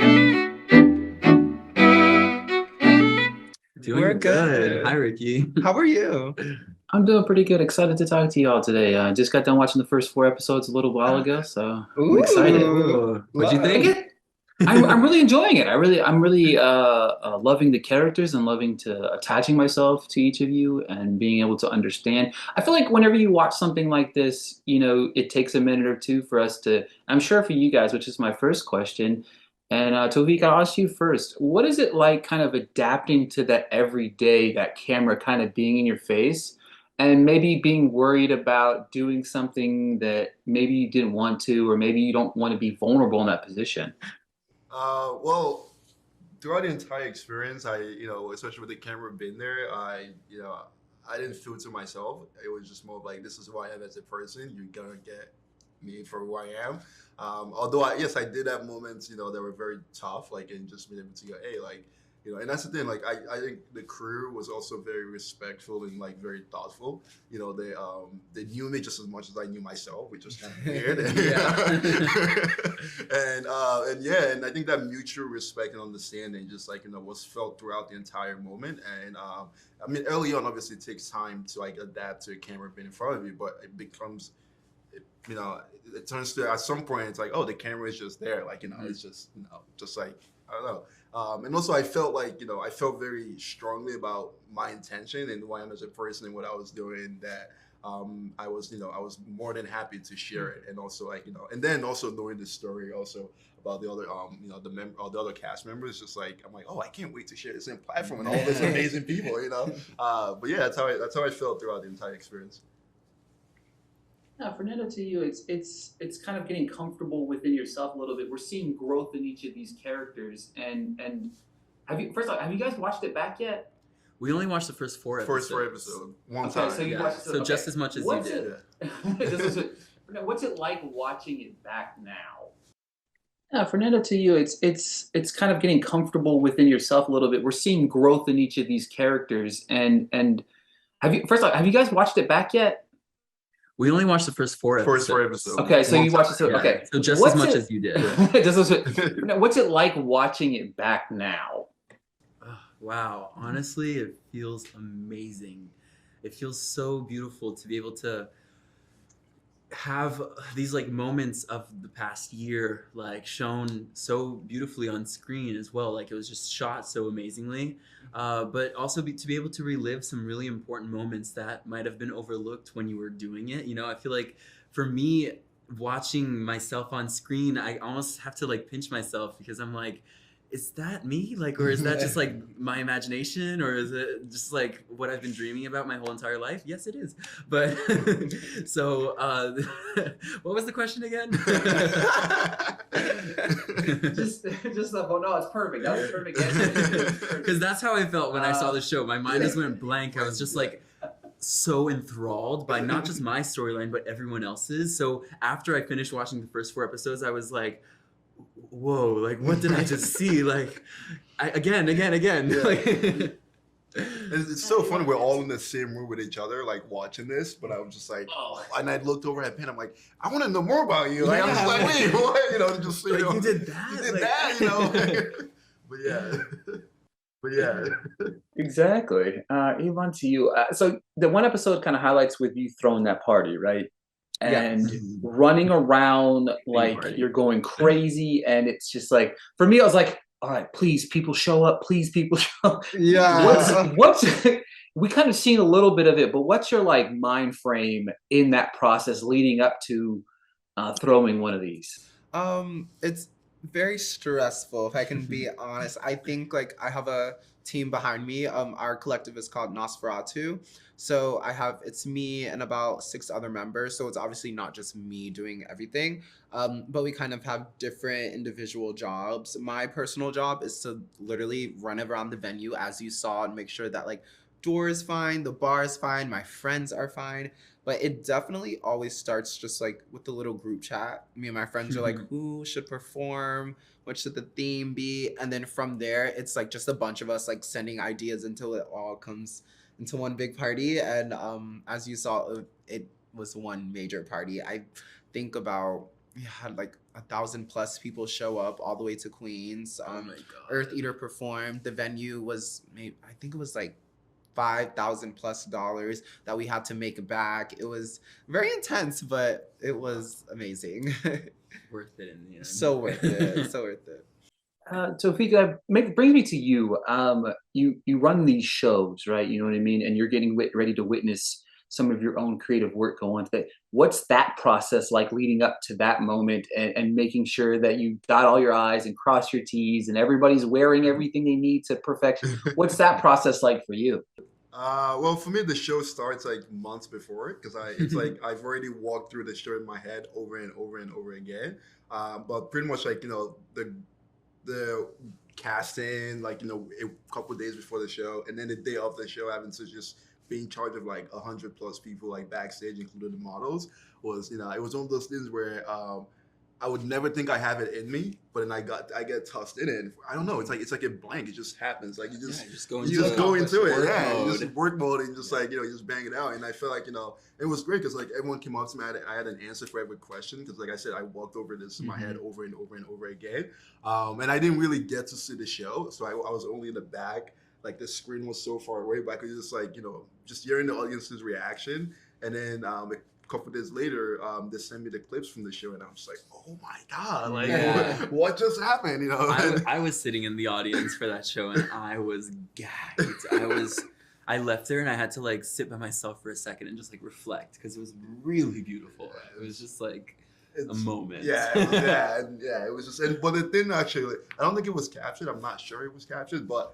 We're Doing good. Hi, good. Ricky. How are you? I'm doing pretty good. Excited to talk to you all today. Just got done watching the first four episodes a little while ago, so I'm excited. Ooh, What'd you I love. think? get, I'm really enjoying it. I'm really loving the characters and loving to attaching myself to each of you and being able to understand. I feel like whenever you watch something like this, it takes a minute or two for us to. I'm sure for you guys, which is my first question. And Taofeek, I'll ask you first. What is it like, kind of adapting to that every day, that camera kind of being in your face? And maybe being worried about doing something that maybe you didn't want to, or maybe you don't want to be vulnerable in that position. Well, throughout the entire experience, especially with the camera being there, I didn't filter myself. It was just more of like, this is who I am as a person. You're gonna get me for who I am. Although, yes, I did have moments, that were very tough, like, and just being able to go, hey, like, and that's the thing. Like, I think the crew was also very respectful and like very thoughtful. They knew me just as much as I knew myself, which was kind of weird. And I think that mutual respect and understanding just like was felt throughout the entire moment. And I mean, early on, obviously, it takes time to like adapt to a camera being in front of you, but it becomes you know, it turns to at some point it's like, oh, the camera is just there, like it's just just like I don't know. And also, I felt like I felt very strongly about my intention and who I am as a person and what I was doing. That I was more than happy to share it, and also like and then also knowing the story also about the other all the other cast members, just like I'm like, oh, I can't wait to share the same platform and all these amazing people. But yeah, that's how I felt throughout the entire experience. Yeah, Fernando, to you, it's kind of getting comfortable within yourself a little bit. We're seeing growth in each of these characters, and have you guys watched it back yet? We only watched the first four First four episodes. episode, one Okay, time. so you Yeah. watched it. So just as much as you What's did. it? What's it like watching it back now? Yeah, Fernando, to you, it's kind of getting comfortable within yourself a little bit. We're seeing growth in each of these characters, and have you guys watched it back yet? We only watched the first four First four episodes. episodes. Okay, so One you watched it. time. Yeah. Okay, So just what's as much it? as you did. What's it like watching it back now? Wow. Honestly, it feels amazing. It feels so beautiful to be able to have these like moments of the past year like shown so beautifully on screen as well. Like it was just shot so amazingly, but also to be able to relive some really important moments that might have been overlooked when you were doing it. I feel like for me, watching myself on screen, I almost have to like pinch myself because I'm like, is that me? Like, or is that just like my imagination, or is it just like what I've been dreaming about my whole entire life? Yes, it is. But so, what was the question again? just the no, it's perfect. That was perfect answer. Because that's how I felt when I saw the show. My mind just went blank. I was just like so enthralled by not just my storyline, but everyone else's. So after I finished watching the first four episodes, I was like, whoa, like what did I just see? Like again. Yeah. Like, And it's so funny. We're all in the same room with each other, like watching this. But I was just like, and I looked over at Penn. I'm like, I want to know more about you. Like, I'm just like, wait, what? Just like you did that. You did like, that. But yeah, but yeah. Exactly. Yvonne, to you. So the one episode kind of highlights with you throwing that party, right? And running around like party. you're going crazy, and it's just like for me, I was like, all right, please, people show up. Please, people show up. Yeah. What's we kind of seen a little bit of it, but what's your like mind frame in that process leading up to throwing one of these? It's very stressful, if I can be honest. I think like I have a team behind me. Our collective is called Nosferatu. So it's me and about six other members. So it's obviously not just me doing everything. But we kind of have different individual jobs. My personal job is to literally run around the venue as you saw and make sure that like door is fine, the bar is fine, my friends are fine. But it definitely always starts just like with the little group chat. Me and my friends are like, who should perform? What should the theme be? And then from there, it's like just a bunch of us like sending ideas until it all comes into one big party. And as you saw, it was one major party. I think about we had like 1,000+ people show up all the way to Queens. Oh my god. Earth Eater performed. The venue was maybe, I think it was like $5,000+ that we had to make back. It was very intense, but it was amazing. Worth it in the end. So worth it. So worth it. Taofeek, that brings me to you. You run these shows, right? You know what I mean? And you're getting ready to witness some of your own creative work go on today. What's that process like leading up to that moment and making sure that you dot all your I's and cross your T's and everybody's wearing everything they need to perfection? What's that process like for you? Well, for me, the show starts like months before because it's like I've already walked through the show in my head over and over and over again. But pretty much like, you know, the casting, like, you know, a couple of days before the show, and then the day of the show, having to just be in charge of like 100+ people like backstage, including the models, was, you know, it was one of those things where I would never think I have it in me, but then I get tossed in it. And I don't know. It's like a blank. It just happens. Like you just go into it. Yeah, you just work mode and just like, you know, you just bang it out. And I felt like, you know, it was great because like everyone came up to me. I had an answer for every question because like I said, I walked over this in my head over and over and over again. And I didn't really get to see the show, so I was only in the back. Like the screen was so far away, but I could just like, you know, just hearing the audience's reaction. And then a couple days later, they sent me the clips from the show, and I'm just like, oh my god, like what just happened? You know, I was sitting in the audience for that show, and I was gagged. I left there, and I had to like sit by myself for a second and just like reflect because it was really beautiful. It was just like a moment. Yeah. It was just, but the thing actually, I don't think it was captured. I'm not sure it was captured, but.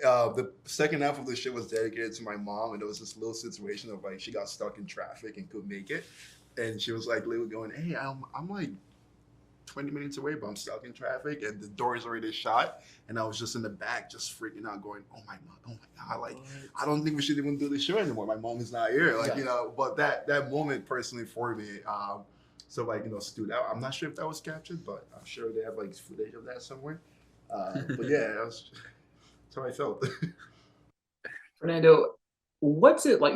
The second half of the show was dedicated to my mom, and there was this little situation of like she got stuck in traffic and couldn't make it, and she was like literally going, "Hey, I'm like 20 minutes away, but I'm stuck in traffic, and the door is already shut." And I was just in the back, just freaking out, going, "Oh my god, like what? I don't think we should even do the show anymore. My mom is not here." Like you know, but that moment personally for me, so like, you know, stood out. I'm not sure if that was captured, but I'm sure they have like footage of that somewhere. But yeah, that was. That's how I felt. Fernando, what's it like?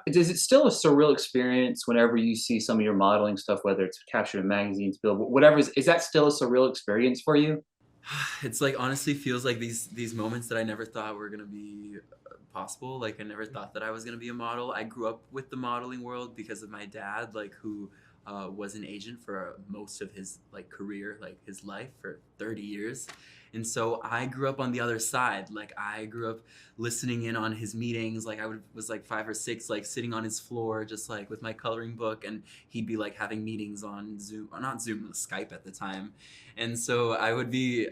Is it still a surreal experience whenever you see some of your modeling stuff, whether it's captured in magazines, billboard, whatever? Is that still a surreal experience for you? It's like honestly feels like these moments that I never thought were gonna be possible. Like I never thought that I was gonna be a model. I grew up with the modeling world because of my dad, like who was an agent for most of his like career, like his life for 30 years. And so I grew up on the other side. Like I grew up listening in on his meetings. Like was like 5 or 6, like sitting on his floor, just like with my coloring book, and he'd be like having meetings on Zoom, or not Zoom, Skype at the time. And so I would be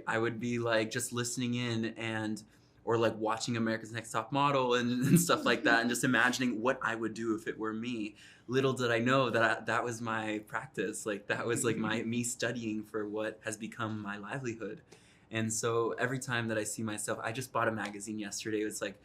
like just listening in or like watching America's Next Top Model and stuff like that, and just imagining what I would do if it were me. Little did I know that that was my practice. Like that was like me studying for what has become my livelihood. And so every time that I see myself, I just bought a magazine yesterday. It's like,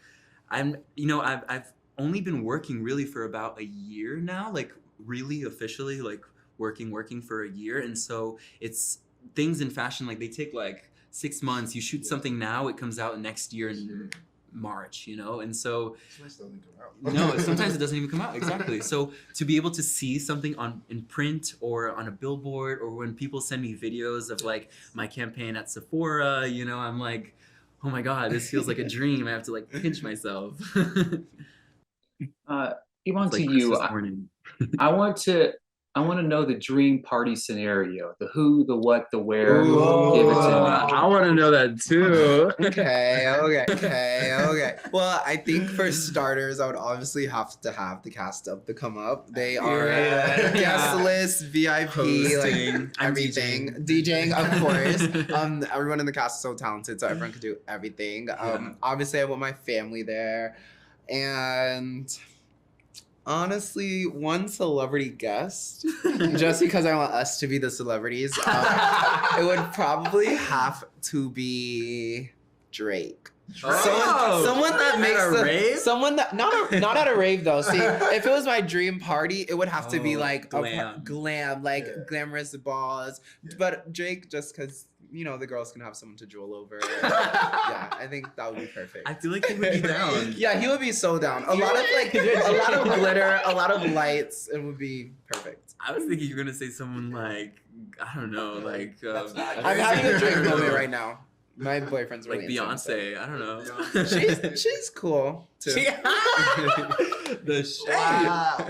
I've only been working really for about a year now, like really officially like working for a year. And so it's things in fashion, like they take like 6 months. You shoot something now, it comes out next year in March, you know? And so no, sometimes it doesn't even come out. Exactly. So to be able to see something in print or on a billboard, or when people send me videos of like my campaign at Sephora, you know, I'm like, oh my God, this feels like a dream. I have to like pinch myself. Ebon, to you, I want to know the dream party scenario, the who, the what, the where. Ooh. Give it to me. I want to know that too. Okay. Well, I think for starters, I would obviously have to have the cast of the Come Up. They are guest list, VIP, hosting, like everything. DJing, of course. Everyone in the cast is so talented, so everyone could do everything. Obviously, I want my family there, and honestly, one celebrity guest, just because I want us to be the celebrities. It would probably have to be Drake. Someone that makes a rave? Someone that not at a rave though. See, if it was my dream party, it would have to be like glam, glamorous balls. But Drake, just because, you know, the girls can have someone to drool over. Yeah, I think that would be perfect. I feel like he would be down. Yeah, he would be so down. A lot of glitter, a lot of lights. It would be perfect. I was thinking you were gonna say someone like I don't know, like I'm having a drink moment right now. My boyfriend's really like into Beyonce. I don't know. Beyonce. She's cool too. The shade. Wow.